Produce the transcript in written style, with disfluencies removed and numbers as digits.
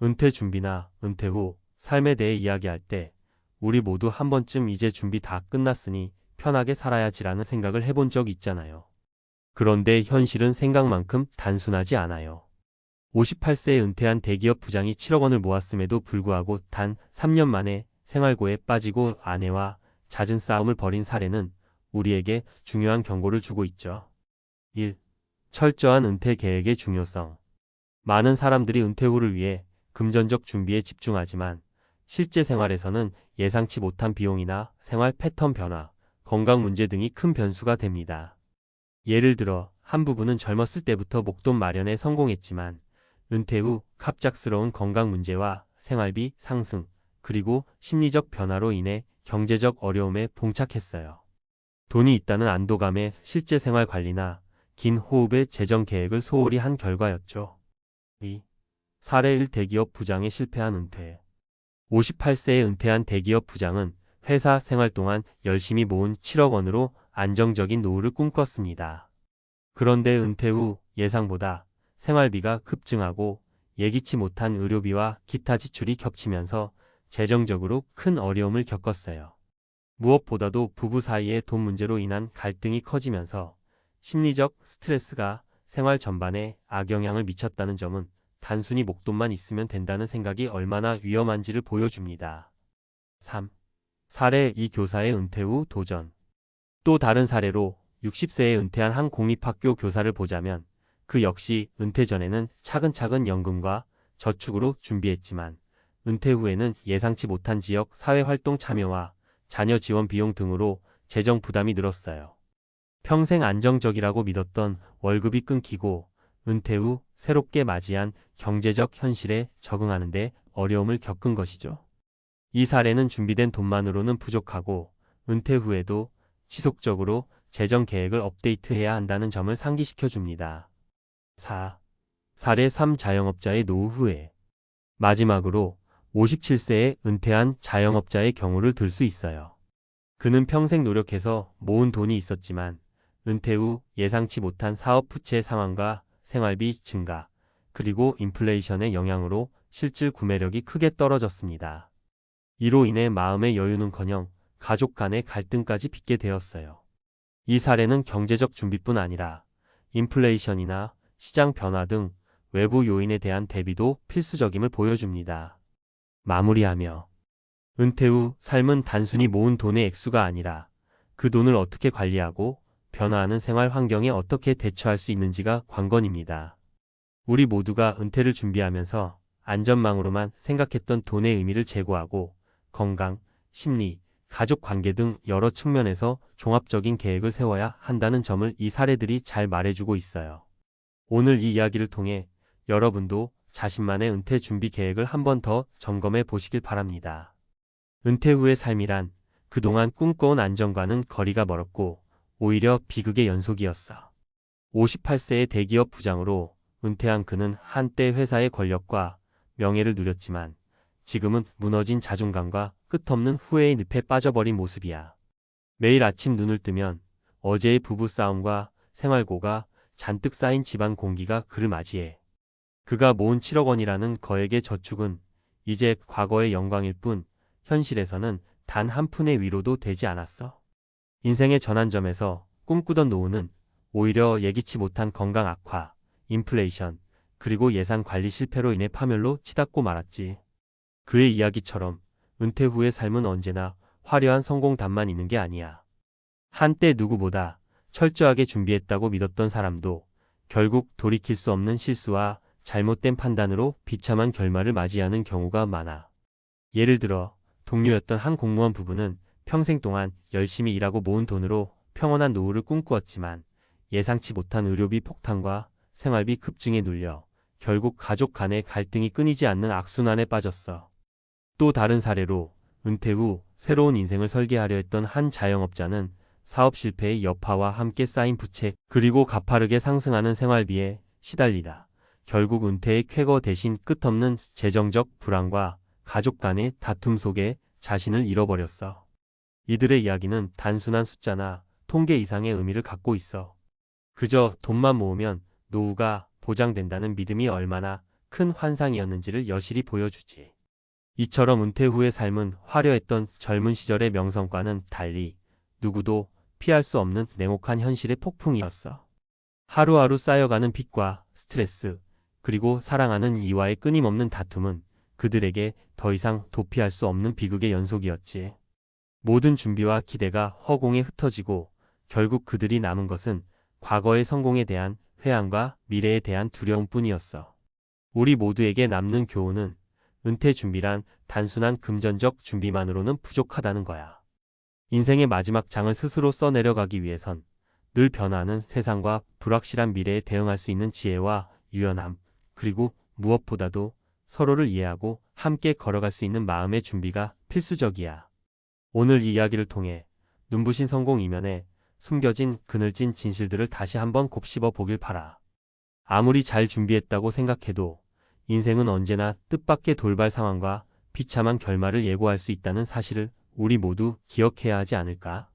은퇴 준비나 은퇴 후 삶에 대해 이야기할 때 우리 모두 한 번쯤 이제 준비 다 끝났으니 편하게 살아야지라는 생각을 해본 적 있잖아요. 그런데 현실은 생각만큼 단순하지 않아요. 58세에 은퇴한 대기업 부장이 7억 원을 모았음에도 불구하고 단 3년 만에 생활고에 빠지고 아내와 잦은 싸움을 벌인 사례는 우리에게 중요한 경고를 주고 있죠. 1. 철저한 은퇴 계획의 중요성. 많은 사람들이 은퇴 후를 위해 금전적 준비에 집중하지만 실제 생활에서는 예상치 못한 비용이나 생활 패턴 변화, 건강 문제 등이 큰 변수가 됩니다. 예를 들어 한 부부는 젊었을 때부터 목돈 마련에 성공했지만 은퇴 후 갑작스러운 건강 문제와 생활비 상승, 그리고 심리적 변화로 인해 경제적 어려움에 봉착했어요. 돈이 있다는 안도감에 실제 생활 관리나 긴 호흡의 재정 계획을 소홀히 한 결과였죠. 2. 사례 1. 대기업 부장의 실패한 은퇴. 58세에 은퇴한 대기업 부장은 회사 생활 동안 열심히 모은 7억 원으로 안정적인 노후를 꿈꿨습니다. 그런데 은퇴 후 예상보다 생활비가 급증하고 예기치 못한 의료비와 기타 지출이 겹치면서 재정적으로 큰 어려움을 겪었어요. 무엇보다도 부부 사이의 돈 문제로 인한 갈등이 커지면서 심리적 스트레스가 생활 전반에 악영향을 미쳤다는 점은 단순히 목돈만 있으면 된다는 생각이 얼마나 위험한지를 보여줍니다. 3. 사례 2. 교사의 은퇴 후 도전. 또 다른 사례로 60세에 은퇴한 한 공립학교 교사를 보자면 그 역시 은퇴 전에는 차근차근 연금과 저축으로 준비했지만 은퇴 후에는 예상치 못한 지역 사회활동 참여와 자녀 지원 비용 등으로 재정 부담이 늘었어요. 평생 안정적이라고 믿었던 월급이 끊기고 은퇴 후 새롭게 맞이한 경제적 현실에 적응하는데 어려움을 겪은 것이죠. 이 사례는 준비된 돈만으로는 부족하고 은퇴 후에도 지속적으로 재정 계획을 업데이트해야 한다는 점을 상기시켜 줍니다. 4. 사례 3. 자영업자의 노후 후에. 마지막으로 57세에 은퇴한 자영업자의 경우를 들 수 있어요. 그는 평생 노력해서 모은 돈이 있었지만 은퇴 후 예상치 못한 사업 부채 상황과 생활비 증가, 그리고 인플레이션의 영향으로 실질 구매력이 크게 떨어졌습니다. 이로 인해 마음의 여유는커녕 가족 간의 갈등까지 빚게 되었어요. 이 사례는 경제적 준비뿐 아니라 인플레이션이나 시장 변화 등 외부 요인에 대한 대비도 필수적임을 보여줍니다. 마무리하며 은퇴 후 삶은 단순히 모은 돈의 액수가 아니라 그 돈을 어떻게 관리하고 변화하는 생활 환경에 어떻게 대처할 수 있는지가 관건입니다. 우리 모두가 은퇴를 준비하면서 안전망으로만 생각했던 돈의 의미를 제고하고 건강, 심리, 가족 관계 등 여러 측면에서 종합적인 계획을 세워야 한다는 점을 이 사례들이 잘 말해주고 있어요. 오늘 이 이야기를 통해 여러분도 자신만의 은퇴 준비 계획을 한 번 더 점검해 보시길 바랍니다. 은퇴 후의 삶이란 그동안 꿈꿔온 안정과는 거리가 멀었고 오히려 비극의 연속이었어. 58세의 대기업 부장으로 은퇴한 그는 한때 회사의 권력과 명예를 누렸지만 지금은 무너진 자존감과 끝없는 후회의 늪에 빠져버린 모습이야. 매일 아침 눈을 뜨면 어제의 부부싸움과 생활고가 잔뜩 쌓인 집안 공기가 그를 맞이해. 그가 모은 7억 원이라는 거액의 저축은 이제 과거의 영광일 뿐 현실에서는 단 한 푼의 위로도 되지 않았어. 인생의 전환점에서 꿈꾸던 노후는 오히려 예기치 못한 건강 악화, 인플레이션, 그리고 예산 관리 실패로 인해 파멸로 치닫고 말았지. 그의 이야기처럼 은퇴 후의 삶은 언제나 화려한 성공담만 있는 게 아니야. 한때 누구보다 철저하게 준비했다고 믿었던 사람도 결국 돌이킬 수 없는 실수와 잘못된 판단으로 비참한 결말을 맞이하는 경우가 많아. 예를 들어 동료였던 한 공무원 부부는 평생 동안 열심히 일하고 모은 돈으로 평온한 노후를 꿈꾸었지만 예상치 못한 의료비 폭탄과 생활비 급증에 눌려 결국 가족 간의 갈등이 끊이지 않는 악순환에 빠졌어. 또 다른 사례로 은퇴 후 새로운 인생을 설계하려 했던 한 자영업자는 사업 실패의 여파와 함께 쌓인 부채 그리고 가파르게 상승하는 생활비에 시달리다 결국 은퇴의 쾌거 대신 끝없는 재정적 불안과 가족 간의 다툼 속에 자신을 잃어버렸어. 이들의 이야기는 단순한 숫자나 통계 이상의 의미를 갖고 있어. 그저 돈만 모으면 노후가 보장된다는 믿음이 얼마나 큰 환상이었는지를 여실히 보여주지. 이처럼 은퇴 후의 삶은 화려했던 젊은 시절의 명성과는 달리 누구도 피할 수 없는 냉혹한 현실의 폭풍이었어. 하루하루 쌓여가는 빚과 스트레스, 그리고 사랑하는 이와의 끊임없는 다툼은 그들에게 더 이상 도피할 수 없는 비극의 연속이었지. 모든 준비와 기대가 허공에 흩어지고 결국 그들이 남은 것은 과거의 성공에 대한 회한과 미래에 대한 두려움뿐이었어. 우리 모두에게 남는 교훈은 은퇴 준비란 단순한 금전적 준비만으로는 부족하다는 거야. 인생의 마지막 장을 스스로 써내려가기 위해선 늘 변화하는 세상과 불확실한 미래에 대응할 수 있는 지혜와 유연함, 그리고 무엇보다도 서로를 이해하고 함께 걸어갈 수 있는 마음의 준비가 필수적이야. 오늘 이 이야기를 통해 눈부신 성공 이면에 숨겨진 그늘진 진실들을 다시 한번 곱씹어 보길 바라. 아무리 잘 준비했다고 생각해도 인생은 언제나 뜻밖의 돌발 상황과 비참한 결말을 예고할 수 있다는 사실을 우리 모두 기억해야 하지 않을까?